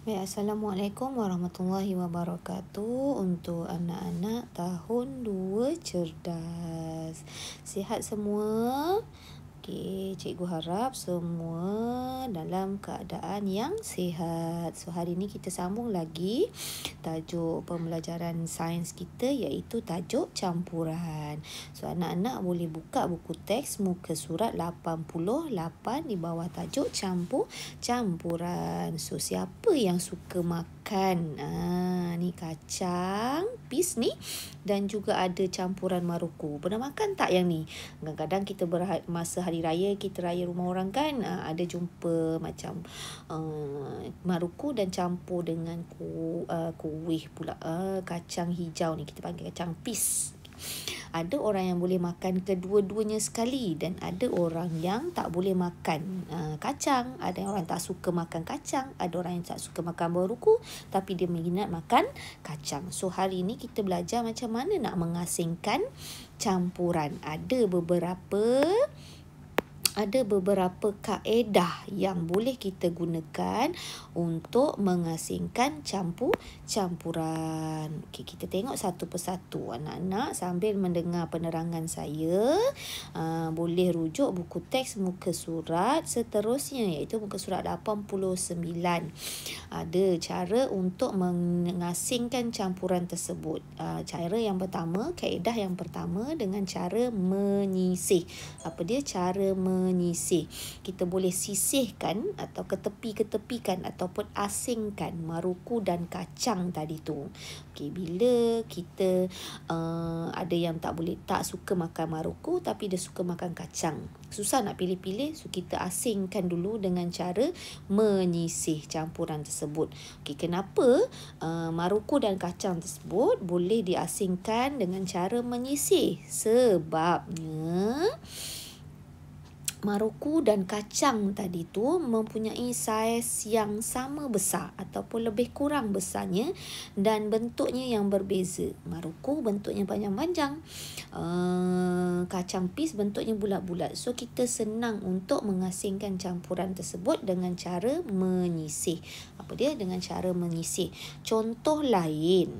Baik, Assalamualaikum warahmatullahi wabarakatuh. Untuk anak-anak tahun 2 cerdas. Sihat semua? Okey, cikgu harap semua dalam keadaan yang sihat. So, hari ini kita sambung lagi tajuk pembelajaran sains kita iaitu tajuk campuran. So, anak-anak boleh buka buku teks muka surat 88 di bawah tajuk campuran. So, siapa yang suka makan? Ni kacang, pis ni, dan juga ada campuran maruku. Pernah makan tak yang ni? Kadang-kadang kita masa hari raya, kita raya rumah orang kan, ada jumpa macam maruku dan campur dengan kuih pula, kacang hijau ni, kita panggil kacang pis. Ada orang yang boleh makan kedua-duanya sekali dan ada orang yang tak boleh makan kacang. Ada orang tak suka makan kacang, ada orang yang tak suka makan maruku tapi dia minat makan kacang. So, hari ini kita belajar macam mana nak mengasingkan campuran. Ada beberapa kaedah yang boleh kita gunakan untuk mengasingkan campuran. Okey, kita tengok satu persatu. Anak-anak sambil mendengar penerangan saya, boleh rujuk buku teks muka surat seterusnya iaitu muka surat 89. Ada cara untuk mengasingkan campuran tersebut. Cara yang pertama, kaedah yang pertama dengan cara menyisih. Apa dia cara menyisih? Kita boleh sisihkan atau ketepikan ataupun asingkan maruku dan kacang tadi tu. Okey, bila kita ada yang tak suka makan maruku tapi dia suka makan kacang. Susah nak pilih-pilih, so kita asingkan dulu dengan cara menyisih campuran tersebut. Okey, kenapa maruku dan kacang tersebut boleh diasingkan dengan cara menyisih? Sebabnya maruku dan kacang tadi tu mempunyai saiz yang sama besar ataupun lebih kurang besarnya dan bentuknya yang berbeza. Maruku bentuknya panjang-panjang, kacang pis bentuknya bulat-bulat. So, kita senang untuk mengasingkan campuran tersebut dengan cara menyisih. Apa dia? Dengan cara menyisih. Contoh lain,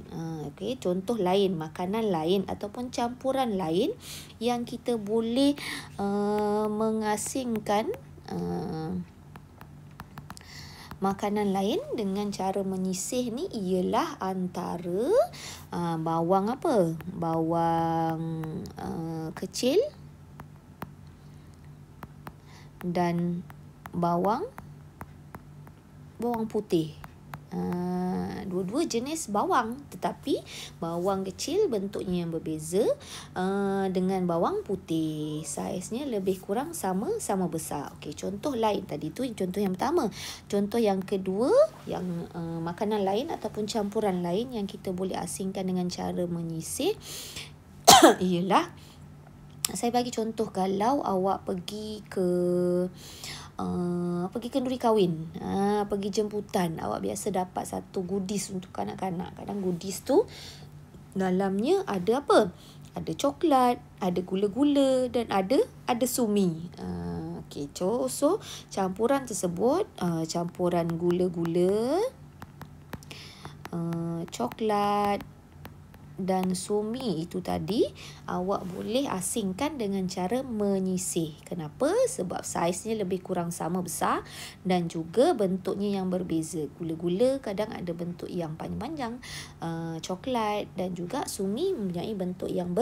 contoh lain, makanan lain ataupun campuran lain yang kita boleh mengasingkan makanan lain dengan cara menyisih ni ialah antara bawang apa? Bawang kecil dan bawang putih. Dua-dua jenis bawang, tetapi bawang kecil bentuknya yang berbeza dengan bawang putih, saiznya lebih kurang sama besar. Okey, contoh lain tadi tu contoh yang pertama. Contoh yang kedua, yang makanan lain ataupun campuran lain yang kita boleh asingkan dengan cara menyisih ialah, saya bagi contoh, kalau awak pergi ke kenduri kahwin, pergi jemputan, awak biasa dapat satu goodies untuk kanak-kanak. Kadang goodies tu dalamnya ada apa? Ada coklat, ada gula-gula dan ada sumi. Okey, so campuran tersebut, campuran gula-gula, coklat dan sumi itu tadi, awak boleh asingkan dengan cara menyisih. Kenapa? Sebab saiznya lebih kurang sama besar dan juga bentuknya yang berbeza. Gula-gula kadang ada bentuk yang panjang-panjang, coklat dan juga sumi mempunyai bentuk yang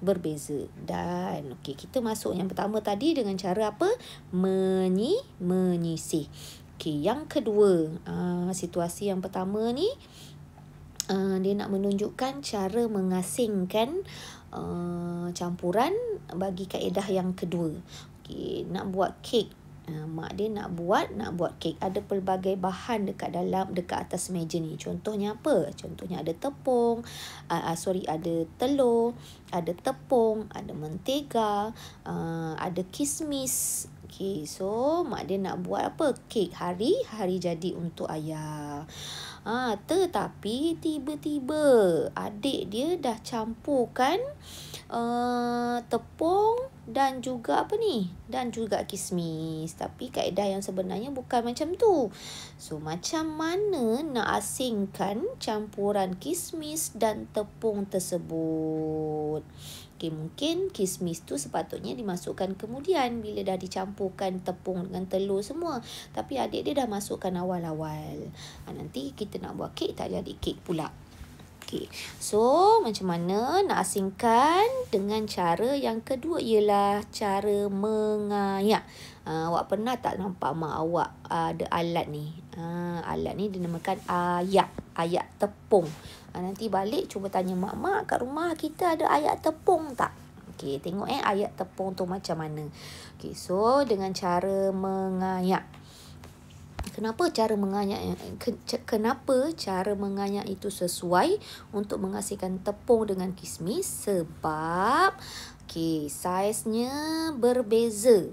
berbeza. Dan okey, kita masuk yang pertama tadi dengan cara apa? Menyisih. Okey, yang kedua, situasi yang pertama ni, dia nak menunjukkan cara mengasingkan campuran bagi kaedah yang kedua. Okey, nak buat kek. Mak dia nak buat kek. Ada pelbagai bahan dekat atas meja ni. Contohnya apa? Contohnya ada tepung, ada telur, ada tepung, ada mentega, ada kismis. Okey, so mak dia nak buat apa? Kek hari jadi untuk ayah. Tetapi tiba-tiba adik dia dah campurkan tepung dan juga apa ni? Dan juga kismis. Tapi kaedah yang sebenarnya bukan macam tu. So, macam mana nak asingkan campuran kismis dan tepung tersebut? Okay, mungkin kismis tu sepatutnya dimasukkan kemudian bila dah dicampurkan tepung dengan telur semua. Tapi adik dia dah masukkan awal-awal. Nanti kita nak buat kek tak jadi kek pula. Okay. So, macam mana nak asingkan? Dengan cara yang kedua ialah cara mengayak. Awak pernah tak nampak mak awak ada alat ni? Alat ni dinamakan ayak. Ayak tepung. Nanti balik cuba tanya mak kat rumah kita ada ayak tepung tak? Okay, tengok ayak tepung tu macam mana. Okay, so dengan cara mengayak. Kenapa cara mengayak itu sesuai untuk menghasilkan tepung dengan kismis? Sebab saiznya berbeza.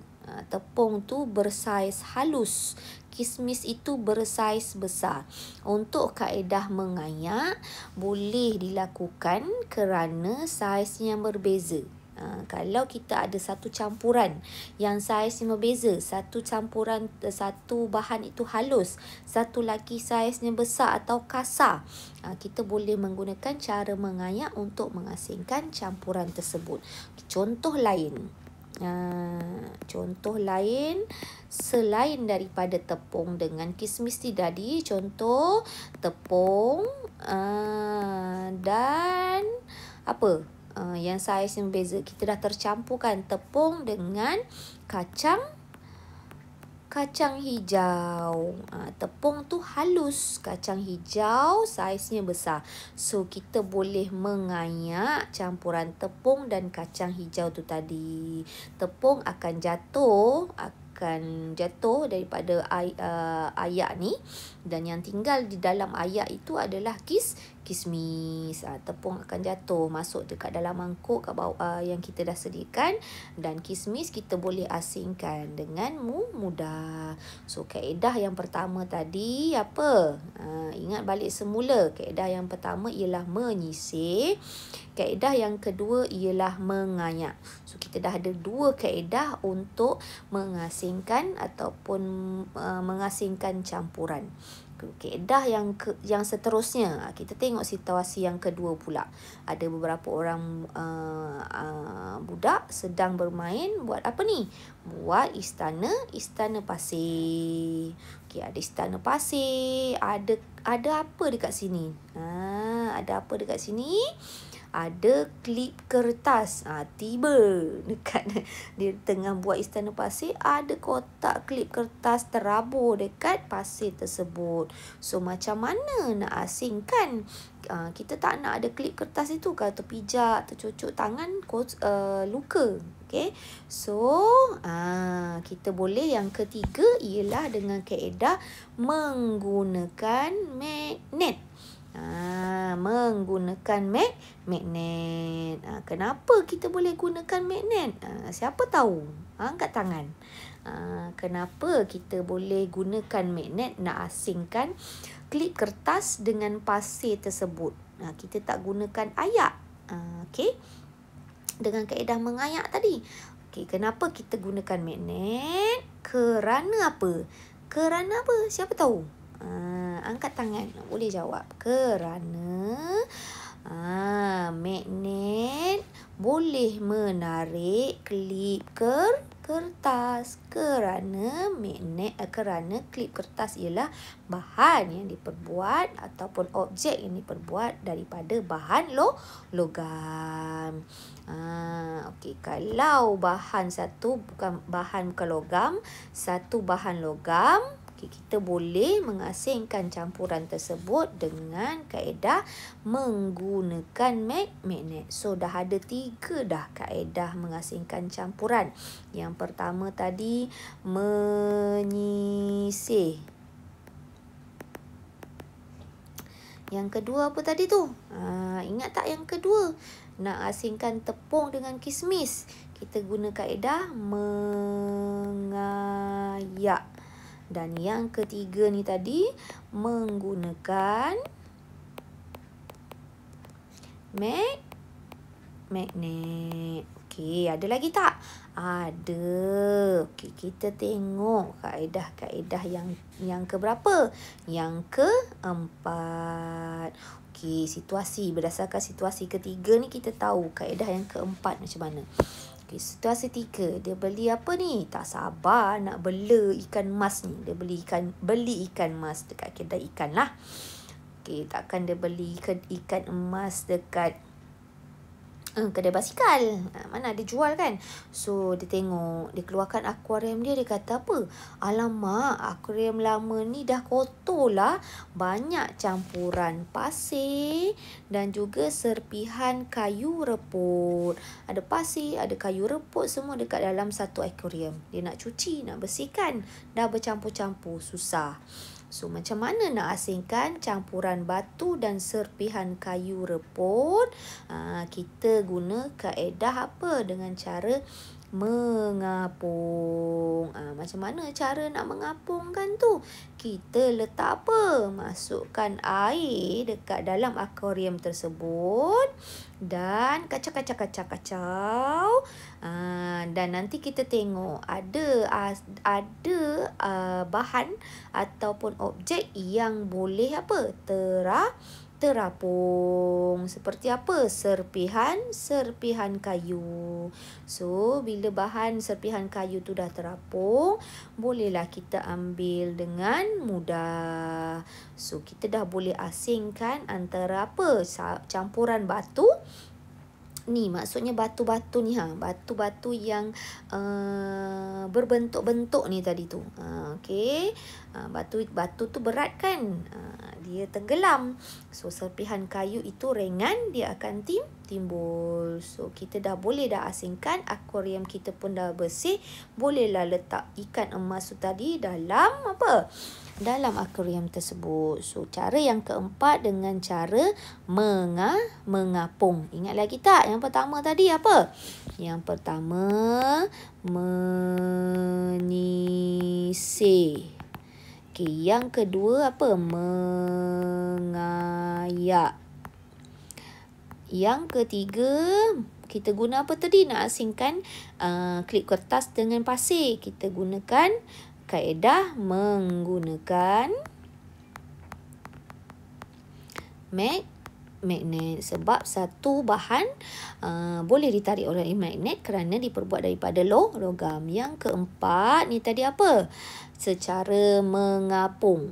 Tepung tu bersaiz halus, kismis itu bersaiz besar. Untuk kaedah mengayak boleh dilakukan kerana saiznya berbeza. Kalau kita ada satu campuran yang saiznya berbeza, satu bahan itu halus, satu lagi saiznya besar atau kasar, kita boleh menggunakan cara mengayak untuk mengasingkan campuran tersebut. Contoh lain selain daripada tepung dengan kismis tadi, contoh tepung dan apa? Yang saiz yang berbeza. Kita dah tercampurkan tepung dengan kacang hijau. Tepung tu halus, kacang hijau saiznya besar. So, kita boleh mengayak campuran tepung dan kacang hijau tu tadi. Tepung akan jatuh daripada ayak ni, dan yang tinggal di dalam ayak itu adalah kismis. Tepung akan jatuh masuk dekat dalam mangkuk kat bawah yang kita dah sediakan, dan kismis kita boleh asingkan dengan mudah. So, kaedah yang pertama tadi apa? Ingat balik semula. Kaedah yang pertama ialah menyisir. Kaedah yang kedua ialah mengayak. So, kita dah ada dua kaedah untuk mengasingkan ataupun mengasingkan campuran. Kaedah yang seterusnya, kita tengok situasi yang kedua pula. Ada beberapa orang budak sedang bermain. Buat apa ni? Buat istana pasir. Okay, ada istana pasir. Ada apa dekat sini? Ada apa dekat sini? Ada klip kertas. Tiba dekat di tengah buat istana pasir, ada kotak klip kertas terabur dekat pasir tersebut. So, macam mana nak asingkan? Kita tak nak ada klip kertas itu. Kalau terpijak, tercucuk tangan, luka. Okay. So, kita boleh yang ketiga ialah dengan kaedah menggunakan magnet. Menggunakan magnet. Kenapa kita boleh gunakan magnet? Siapa tahu? Angkat tangan. Kenapa kita boleh gunakan magnet nak asingkan klip kertas dengan pasir tersebut? Kita tak gunakan ayak. Okey. Dengan kaedah mengayak tadi. Okey, kenapa kita gunakan magnet? Kerana apa? Kerana apa? Siapa tahu? Angkat tangan. Boleh jawab. Kerana magnet boleh menarik klip kertas. Kerana klip kertas ialah bahan yang diperbuat ataupun objek yang diperbuat daripada bahan logam. Okey, kalau bahan satu bukan logam, satu bahan logam, kita boleh mengasingkan campuran tersebut dengan kaedah menggunakan magnet. So, dah ada 3 dah kaedah mengasingkan campuran. Yang pertama tadi menyisir. Yang kedua apa tadi tu? Ingat tak yang kedua? Nak asingkan tepung dengan kismis, kita guna kaedah mengayak. Dan yang ketiga ni tadi menggunakan magnet. Okey, ada lagi tak? Ada. Okey, kita tengok kaedah-kaedah yang keberapa? Yang keempat. Okey, situasi. Berdasarkan situasi ketiga ni kita tahu kaedah yang keempat macam mana. Okey, situasi 3. Dia beli apa ni? Tak sabar nak bela ikan mas ni. Dia beli ikan mas dekat kedai ikan lah. Okey, takkan dia beli ikan emas dekat kedai basikal. Mana ada jual kan? So, dia tengok. Dia keluarkan akuarium dia. Dia kata apa? Alamak, akuarium lama ni dah kotor lah. Banyak campuran pasir dan juga serpihan kayu reput. Ada pasir, ada kayu reput semua dekat dalam satu akuarium. Dia nak cuci, nak bersihkan. Dah bercampur-campur. Susah. So, macam mana nak asingkan campuran batu dan serpihan kayu reput? Kita guna kaedah apa? Dengan cara mengapung. Macam mana cara nak mengapungkan tu? Kita letak apa? Masukkan air dekat dalam akuarium tersebut dan kacau. Dan nanti kita tengok ada bahan ataupun objek yang boleh apa? Terapung. Seperti apa? Serpihan kayu. So, bila bahan serpihan kayu tu dah terapung, bolehlah kita ambil dengan mudah. So, kita dah boleh asingkan antara apa? Campuran batu. Ni maksudnya batu-batu ni batu-batu yang berbentuk-bentuk ni tadi tu. Okey. Batu tu berat kan? Dia tenggelam. So, serpihan kayu itu ringan, dia akan timbul. So, kita dah boleh asingkan, akuarium kita pun dah bersih. Bolehlah letak ikan emas tu tadi dalam apa? Dalam akuarium tersebut. So, cara yang keempat dengan cara mengapung. Ingat lagi tak? Yang pertama tadi apa? Yang pertama, menyisir. Okey, yang kedua apa? Mengayak. Yang ketiga, kita guna apa tadi? Nak asingkan klip kertas dengan pasir. Kita gunakan kaedah menggunakan magnet. Sebab satu bahan boleh ditarik oleh magnet kerana diperbuat daripada logam. Yang keempat ni tadi apa? Secara mengapung.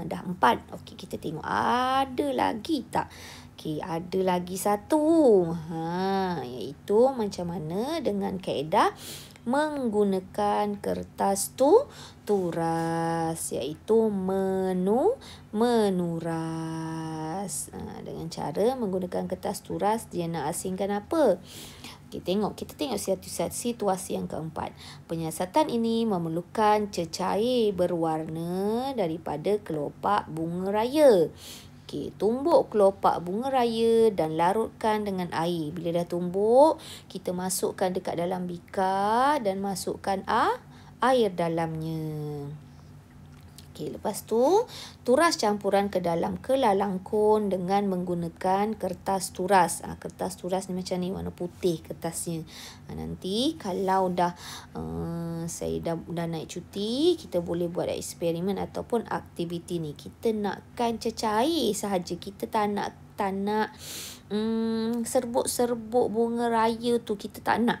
Dah 4. Okey, kita tengok ada lagi tak? Okey, ada lagi satu. Iaitu macam mana dengan kaedah menggunakan kertas turas, iaitu menuras. Dengan cara menggunakan kertas turas, dia nak asingkan apa? Kita tengok situasi yang keempat. Penyiasatan ini memerlukan cecair berwarna daripada kelopak bunga raya. Tumbuk kelopak bunga raya dan larutkan dengan air. Bila dah tumbuk, kita masukkan dekat dalam bikar dan masukkan air dalamnya. Lepas tu, turas campuran ke dalam kelalangkun dengan menggunakan kertas turas. Kertas turas ni macam ni, warna putih kertasnya. Nanti kalau saya dah naik cuti, kita boleh buat eksperimen ataupun aktiviti ni. Kita nakkan cecair sahaja. Kita tak nak serbuk-serbuk bunga raya tu, kita tak nak.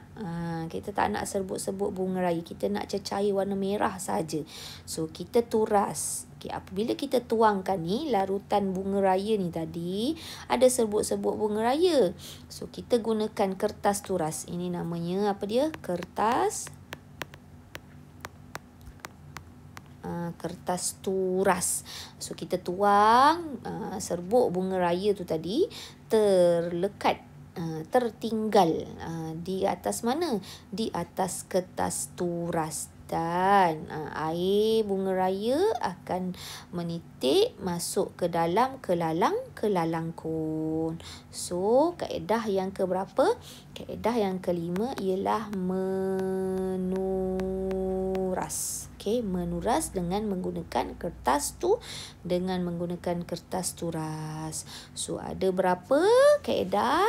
Kita tak nak serbuk-serbuk bunga raya. Kita nak cecair warna merah saja. So, kita turas. Apabila kita tuangkan ni, larutan bunga raya ni tadi, ada serbuk-serbuk bunga raya. So, kita gunakan kertas turas. Ini namanya apa dia? Kertas turas. So, kita tuang serbuk bunga raya tu tadi tertinggal di atas mana? Di atas kertas turas. Dan air bunga raya akan menitik masuk ke dalam kelalangkun. So, kaedah yang keberapa? Kaedah yang kelima ialah menuras. menuras. Okey, menuras dengan menggunakan kertas turas. So ada berapa kaedah?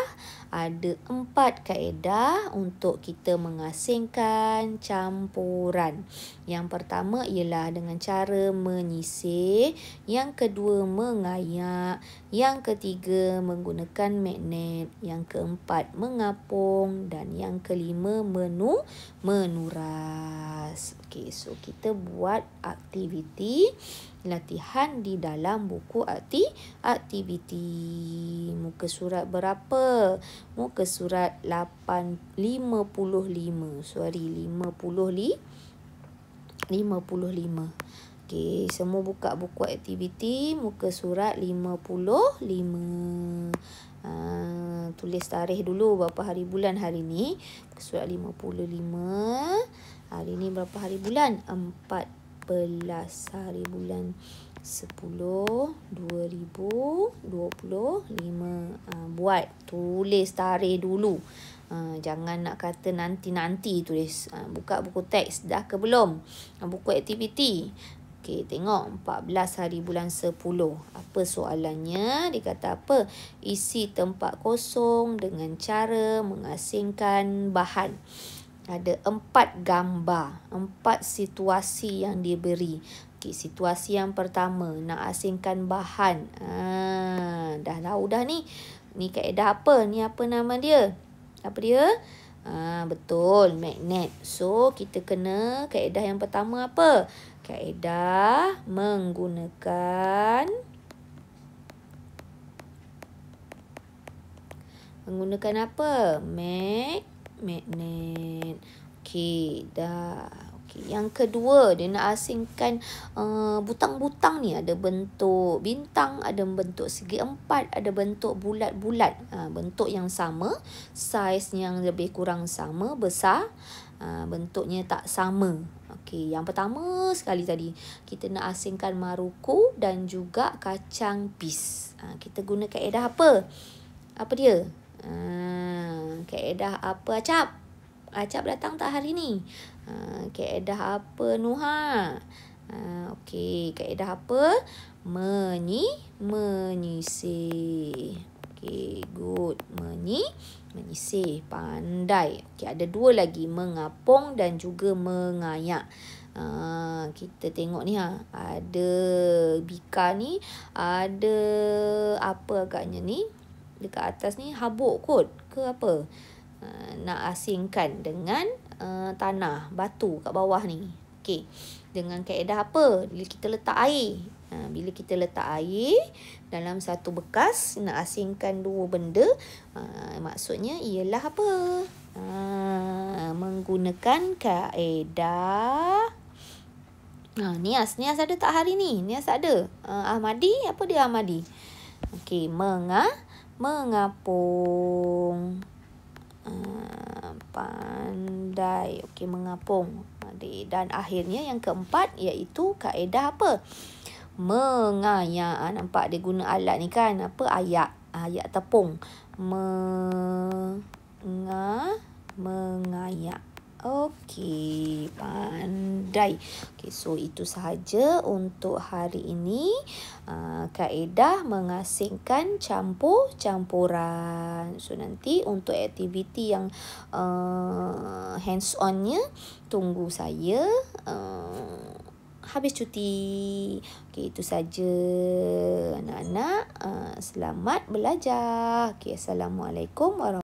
Ada 4 kaedah untuk kita mengasingkan campuran. Yang pertama ialah dengan cara menyisir, yang kedua mengayak, yang ketiga menggunakan magnet, yang keempat mengapung dan yang kelima menuras. Okey, so kita buat aktiviti latihan di dalam buku aktiviti. Muka surat berapa? Muka surat 55. Sorry, 55. Okey, semua buka buku aktiviti muka surat 55. Tulis tarikh dulu berapa hari bulan hari ni. Muka surat 55. Hari ni berapa hari bulan? 14 hari bulan 10 2025. Buat tulis tarikh dulu. Jangan nak kata nanti tulis. Buka buku teks dah ke belum? Buku aktiviti. Okey, tengok 14 hari bulan 10. Apa soalannya? Dia kata apa? Isi tempat kosong dengan cara mengasingkan bahan. Ada 4 gambar, 4 situasi yang diberi. Okey, situasi yang pertama, nak asingkan bahan. Dah tahu dah ni. Ni kaedah apa? Ni apa nama dia? Apa dia? Betul, magnet. So, kita kena kaedah yang pertama apa? Kaedah menggunakan apa? Magnet. Okey, dah. Okey, yang kedua, dia nak asingkan butang-butang ni. Ada bentuk bintang, ada bentuk segi empat, ada bentuk bulat-bulat. Bentuk yang sama, saiz yang lebih kurang sama, besar. Bentuknya tak sama. Okey, yang pertama sekali tadi, kita nak asingkan maruku dan juga kacang pis. Kita guna kaedah apa? Apa dia? Kaedah apa, Acap? Acap datang tak hari ni? Kaedah apa, Nuha? Okey, kaedah apa? Menyisir. Okey, good. Menyisir. Pandai. Okey, ada 2 lagi. Mengapung dan juga mengayak. Kita tengok ni ada bika ni, ada apa agaknya ni? Dekat atas ni habuk kot ke apa? Nak asingkan dengan tanah, batu kat bawah ni. Okey. Dengan kaedah apa? Bila kita letak air. Bila kita letak air dalam satu bekas, nak asingkan 2 benda, maksudnya ialah apa? Menggunakan kaedah. Nias ada tak hari ni? Nias ada. Ahmadi, apa dia Ahmadi? Okey, mengapung. Pandai. Okey, mengapung. Dan akhirnya yang keempat iaitu kaedah apa? Mengayak. Nampak dia guna alat ni kan? Apa? Ayak. Ayak tepung. Mengayak. Okey, pandai. Okey, so itu sahaja untuk hari ini. Kaedah mengasingkan campuran. So nanti untuk aktiviti yang hands on-nya, tunggu saya habis cuti. Okey, itu saja anak-anak. Selamat belajar. Okey, Assalamualaikum warahmatullahi wabarakatuh.